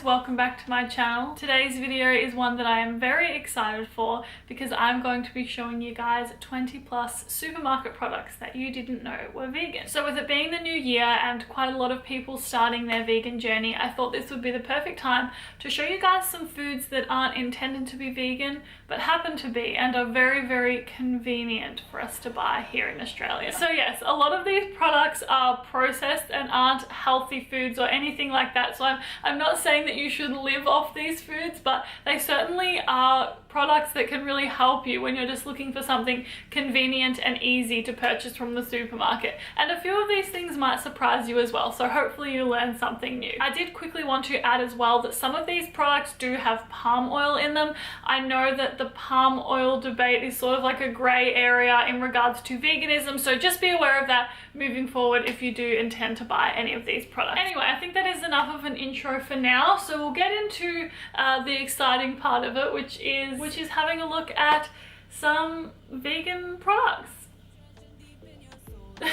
welcome back to my channel. Today's video is one that I am very excited for because I'm going to be showing you guys 20 plus supermarket products that you didn't know were vegan. So with it being the new year and quite a lot of people starting their vegan journey, I thought this would be the perfect time to show you guys some foods that aren't intended to be vegan but happen to be and are very, very convenient for us to buy here in Australia. So yes, a lot of these products are processed and aren't healthy foods or anything like that. So I'm not saying that you should live off these foods, but they certainly are products that can really help you when you're just looking for something convenient and easy to purchase from the supermarket. And a few of these things might surprise you as well, so hopefully you learn something new. I did quickly want to add as well that some of these products do have palm oil in them. I know that the palm oil debate is sort of like a grey area in regards to veganism, so just be aware of that moving forward if you do intend to buy any of these products. Anyway, I think that is enough of an intro for now, so we'll get into the exciting part of it, which is having a look at some vegan products.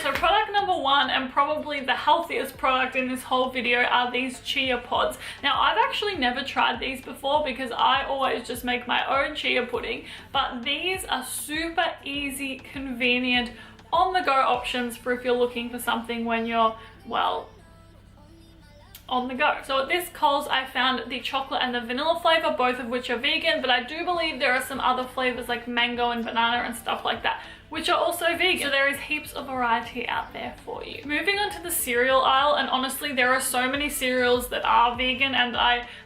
So product number one, and probably the healthiest product in this whole video, are these chia pods. Now I've actually never tried these before because I always just make my own chia pudding, but these are super easy, convenient, on-the-go options for if you're looking for something when you're, well, on the go. So at this Coles I found the chocolate and the vanilla flavor, both of which are vegan, but I do believe there are some other flavors like mango and banana and stuff like that which are also vegan. So there is heaps of variety out there for you. Moving on to the cereal aisle, and honestly there are so many cereals that are vegan, and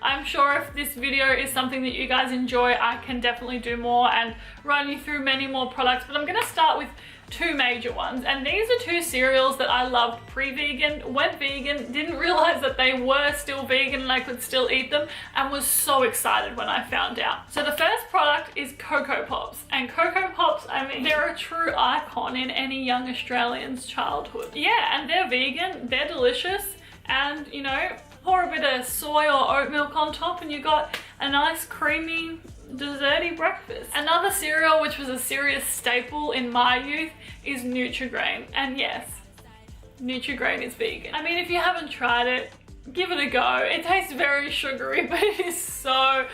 I'm sure if this video is something that you guys enjoy, I can definitely do more and run you through many more products, but I'm gonna start with two major ones, and these are two cereals that I loved pre-vegan, went vegan, didn't realize that they were still vegan and I could still eat them, and was so excited when I found out. So the first product is Cocoa Pops, and Cocoa Pops, I mean, they're a true icon in any young Australian's childhood. Yeah, and they're vegan, they're delicious, and you know, pour a bit of soy or oat milk on top and you got a nice creamy desserty breakfast. Another cereal which was a serious staple in my youth is Nutri-Grain, and yes, Nutri-Grain is vegan. I mean, if you haven't tried it, give it a go. It tastes very sugary, but it is so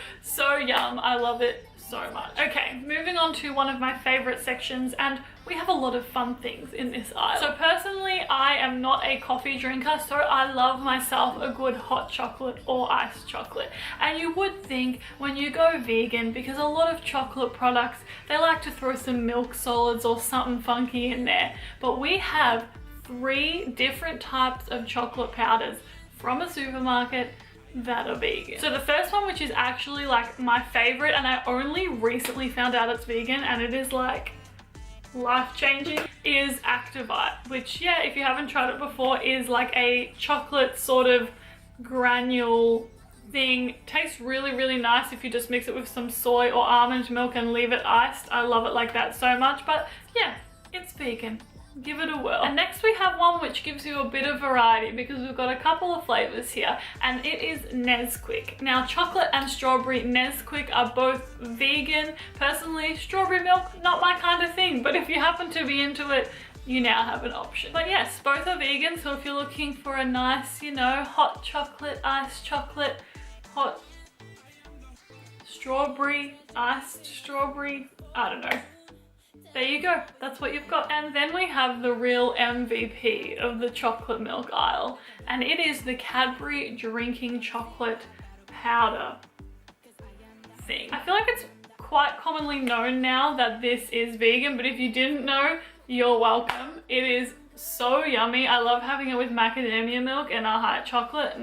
yum. I love it so much. Okay, moving on to one of my favorite sections, and we have a lot of fun things in this aisle. So personally, I am not a coffee drinker, so I love myself a good hot chocolate or iced chocolate. And you would think when you go vegan, because a lot of chocolate products, they like to throw some milk solids or something funky in there, but we have 3 different types of chocolate powders from a supermarket that are vegan. So the first one, which is actually like my favorite, and I only recently found out it's vegan and it is like life-changing, is Activite, which, yeah, if you haven't tried it before, is like a chocolate sort of granule thing. Tastes really nice if you just mix it with some soy or almond milk and leave it iced. I love it like that so much, but yeah, it's vegan. Give it a whirl. And next we have one which gives you a bit of variety because we've got a couple of flavors here, and it is Nesquik. Now chocolate and strawberry Nesquik are both vegan. Personally, strawberry milk, not my kind of thing, but if you happen to be into it, you now have an option. But yes, both are vegan, so if you're looking for a nice, you know, hot chocolate, iced chocolate, hot strawberry, iced strawberry, I don't know. There you go, that's what you've got. And then we have the real MVP of the chocolate milk aisle, and it is the Cadbury drinking chocolate powder thing. I feel like it's quite commonly known now that this is vegan, but if you didn't know, you're welcome. It is so yummy. I love having it with macadamia milk and a hot chocolate,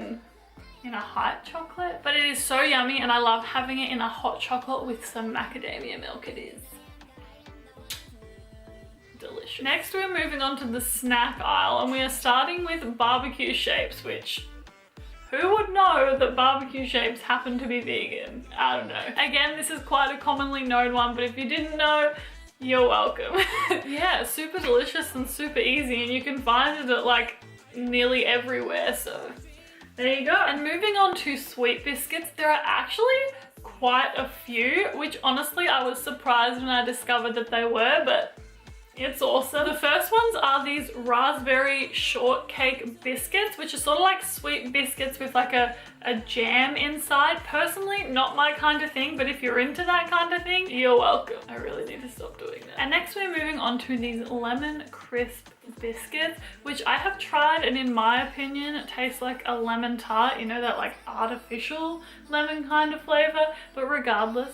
but it is so yummy, and I love having it in a hot chocolate with some macadamia milk. It is delicious. Next we're moving on to the snack aisle, and we are starting with barbecue shapes, which who would know that barbecue shapes happen to be vegan? I don't know. Again, this is quite a commonly known one, but if you didn't know, you're welcome. Yeah, super delicious and super easy, and you can find it at like nearly everywhere, so there you go. And moving on to sweet biscuits, there are actually quite a few, which honestly I was surprised when I discovered that they were, but It's awesome. The first ones are these raspberry shortcake biscuits, which are sort of like sweet biscuits with like a jam inside. Personally, not my kind of thing, but if you're into that kind of thing, you're welcome. I really need to stop doing that. And next we're moving on to these lemon crisp biscuits, which I have tried, and in my opinion it tastes like a lemon tart, you know, that like artificial lemon kind of flavor, but regardless,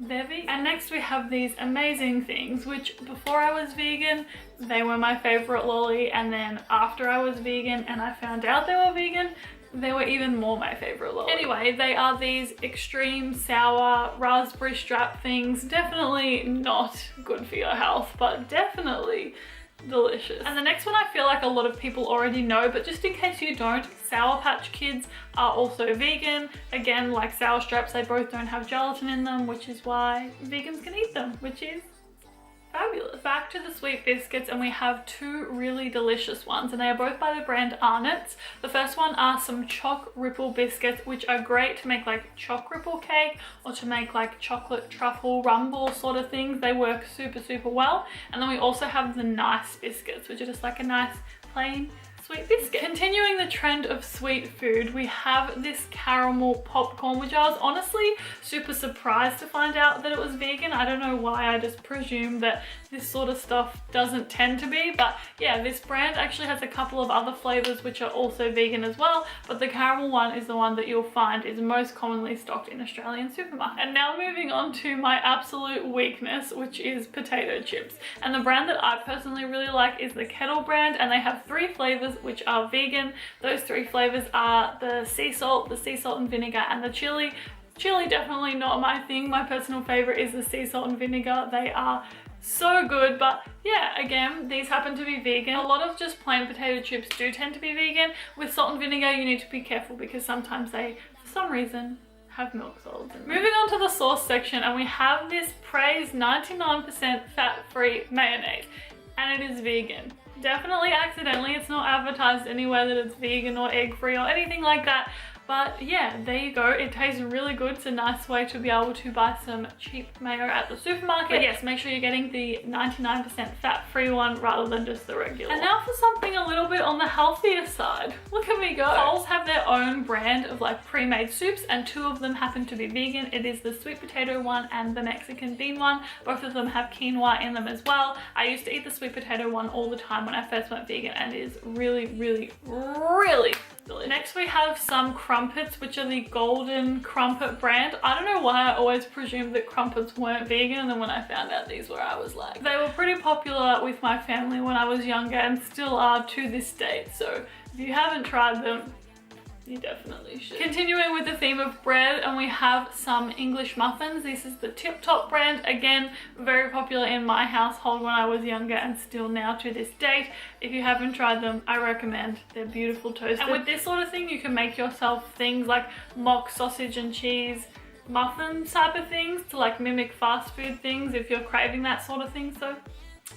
they're vegan. And next we have these amazing things, which before I was vegan, they were my favorite lolly, and then after I was vegan and I found out they were vegan, they were even more my favorite lolly. Anyway, they are these extreme sour raspberry strap things. Definitely not good for your health, but definitely delicious. And the next one I feel like a lot of people already know, but just in case you don't, Sour Patch Kids are also vegan. Again, like sour straps, they both don't have gelatin in them, which is why vegans can eat them, which is fabulous. Back to the sweet biscuits, and we have two really delicious ones, and they are both by the brand Arnott's. The first one are some choc ripple biscuits, which are great to make like choc ripple cake or to make like chocolate truffle rumble sort of things. They work super well. And then we also have the nice biscuits, which are just like a nice plain sweet biscuit. Continuing the trend of sweet food, we have this caramel popcorn, which I was honestly super surprised to find out that it was vegan. I don't know why, I just presumed that this sort of stuff doesn't tend to be, but yeah, this brand actually has a couple of other flavors which are also vegan as well, but the caramel one is the one that you'll find is most commonly stocked in Australian supermarkets. And now moving on to my absolute weakness, which is potato chips. And the brand that I personally really like is the Kettle brand, and they have 3 flavors which are vegan. Those 3 flavors are the sea salt and vinegar, and the chili. Chili definitely not my thing. My personal favorite is the sea salt and vinegar. They are so good, but yeah, again, these happen to be vegan. A lot of just plain potato chips do tend to be vegan. With salt and vinegar, you need to be careful because sometimes they, for some reason, have milk solids in them. Moving on to the sauce section, and we have this Praise 99% fat-free mayonnaise, and it is vegan. Definitely accidentally, it's not advertised anywhere that it's vegan or egg-free or anything like that. But yeah, there you go. It tastes really good. It's a nice way to be able to buy some cheap mayo at the supermarket. But yes, make sure you're getting the 99% fat-free one rather than just the regular. And now for something a little bit on the healthier side. Look at me go. Coles have their own brand of like pre-made soups, and 2 of them happen to be vegan. It is the sweet potato one and the Mexican bean one. Both of them have quinoa in them as well. I used to eat the sweet potato one all the time when I first went vegan, and it is really delicious. Next we have some crumpets, which are the Golden Crumpet brand. I don't know why I always presumed that crumpets weren't vegan, and then when I found out these were, I was like, they were pretty popular with my family when I was younger and still are to this date. So if you haven't tried them, you definitely should. Continuing with the theme of bread, and we have some English muffins. This is the Tip Top brand. Again, very popular in my household when I was younger and still now to this date. If you haven't tried them, I recommend. They're beautiful toasted. And with this sort of thing, you can make yourself things like mock sausage and cheese muffin type of things to like mimic fast food things if you're craving that sort of thing. So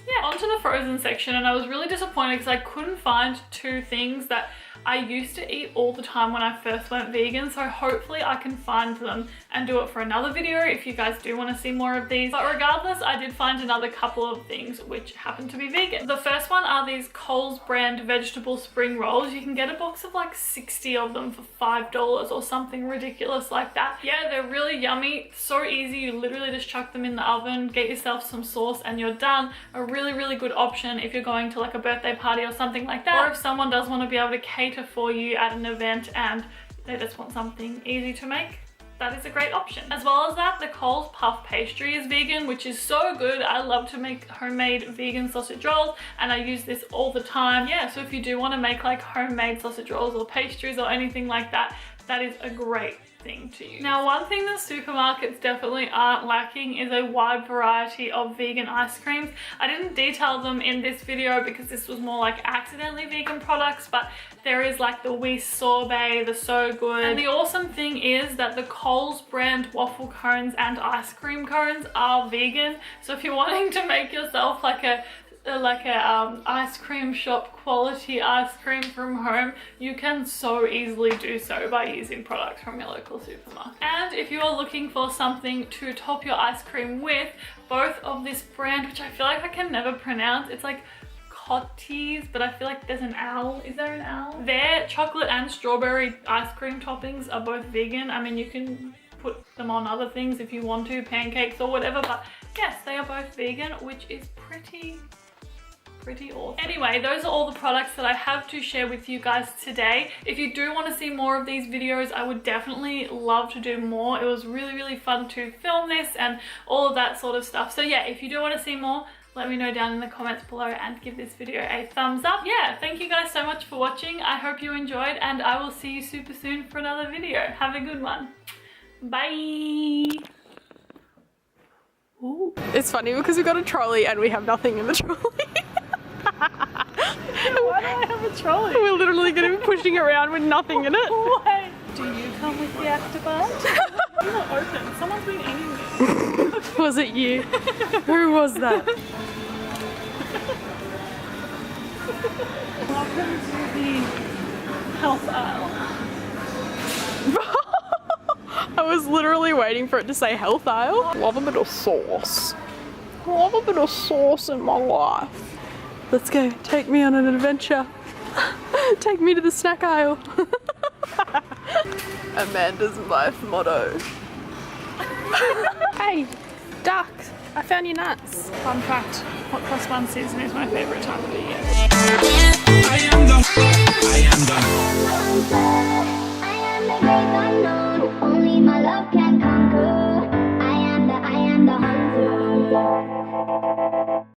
yeah, onto the frozen section, and I was really disappointed because I couldn't find 2 things that I used to eat all the time when I first went vegan, so hopefully I can find them and do it for another video if you guys do want to see more of these. But regardless, I did find another couple of things which happen to be vegan. The first one are these Coles brand vegetable spring rolls. You can get a box of like 60 of them for $5 or something ridiculous like that. Yeah, they're really yummy, so easy. You literally just chuck them in the oven, get yourself some sauce, and you're done. A really good option if you're going to like a birthday party or something like that, or if someone does want to be able to cater for you at an event and they just want something easy to make. That is a great option. As well as that, the Coles puff pastry is vegan, which is so good. I love to make homemade vegan sausage rolls, and I use this all the time. Yeah, so if you do want to make like homemade sausage rolls or pastries or anything like that, that is a great thing to use. Now, one thing that supermarkets definitely aren't lacking is a wide variety of vegan ice creams. I didn't detail them in this video because this was more like accidentally vegan products, but there is like the Wee Sorbet, the So Good. And the awesome thing is that the Coles brand waffle cones and ice cream cones are vegan. So if you're wanting to make yourself like a like a ice cream shop quality ice cream from home, you can so easily do so by using products from your local supermarket. And if you are looking for something to top your ice cream with, both of this brand, which I feel like I can never pronounce, it's like Cotties, but I feel like there's an owl. Is there an owl? Their chocolate and strawberry ice cream toppings are both vegan. I mean, you can put them on other things if you want to, pancakes or whatever, but yes, they are both vegan, which is pretty awesome. Anyway, those are all the products that I have to share with you guys today. If you do want to see more of these videos, I would definitely love to do more. It was really fun to film this and all of that sort of stuff. So yeah, if you do want to see more, let me know down in the comments below and give this video a thumbs up. Yeah, thank you guys so much for watching. I hope you enjoyed, and I will see you super soon for another video. Have a good one. Bye. Ooh. It's funny because we got a trolley and we have nothing in the trolley. Why do I have a trolley? We're literally going to be pushing around with nothing in it. Why? Do you come with the Actibite? You're not open. Someone's been eating me. Was it you? Who was that? Welcome to the health aisle. I was literally waiting for it to say health aisle. Love a bit of sauce. Love a bit of sauce in my life. Let's go. Take me on an adventure. Take me to the snack aisle. Amanda's life motto. Hey, duck. I found your nuts. Fun fact, hot cross bun season is my favourite time of the year.